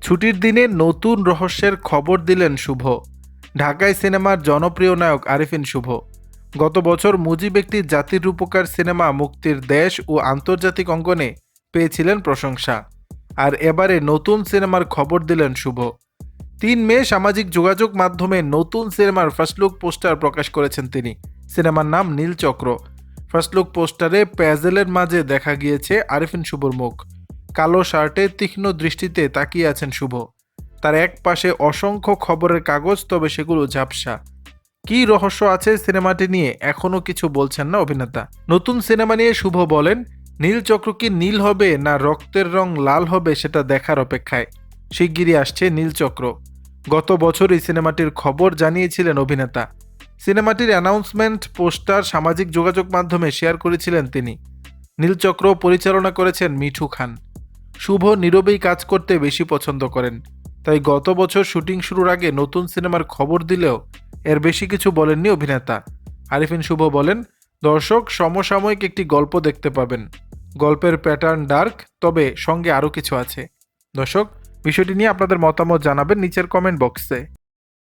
ছুটির দিনে নতুন রহস্যের খবর দিলেন শুভ। ঢাকায় সিনেমার জনপ্রিয় নায়ক আরিফিন শুভ গত বছর মুজিব একটি জাতির রূপকার সিনেমা মুক্তির দেশ ও আন্তর্জাতিক অঙ্গনে পেয়েছিলেন প্রশংসা। আর এবারে নতুন সিনেমার খবর দিলেন শুভ। ৩ মে সামাজিক যোগাযোগ মাধ্যমে নতুন সিনেমার ফার্স্ট লুক পোস্টার প্রকাশ করেছেন তিনি। সিনেমার নাম নীলচক্র। ফার্স্ট লুক পোস্টারে প্যাজেলের মাঝে দেখা গিয়েছে আরিফিন শুভর মুখ। কালো শার্টে তীক্ষ্ণ দৃষ্টিতে তাকিয়ে আছেন শুভ। তার এক পাশে অসংখ্য খবরের কাগজ, তবে সেগুলো ঝাপসা। কী রহস্য আছে সিনেমাটি নিয়ে এখনও কিছু বলছেন না অভিনেতা। নতুন সিনেমা নিয়ে শুভ বলেন, নীলচক্র কি নীল হবে না রক্তের রং লাল হবে সেটা দেখার অপেক্ষায়। শিগগিরই আসছে নীলচক্র। গত বছর এই সিনেমাটির খবর জানিয়েছিলেন অভিনেতা। সিনেমাটির অ্যানাউন্সমেন্ট পোস্টার সামাজিক যোগাযোগ মাধ্যমে শেয়ার করেছিলেন তিনি। নীলচক্র পরিচালনা করেছেন মিঠু খান। শুভ নীরবেই কাজ করতে বেশি পছন্দ করেন, তাই গত বছর শুটিং শুরুর আগে নতুন সিনেমার খবর দিলেও এর বেশি কিছু বলেননি অভিনেতা। আরিফিন শুভ বলেন, দর্শক সমসাময়িক একটি গল্প দেখতে পাবেন। গল্পের প্যাটার্ন ডার্ক, তবে সঙ্গে আরও কিছু আছে। দর্শক, বিষয়টি নিয়ে আপনাদের মতামত জানাবেন নিচের কমেন্ট বক্সে।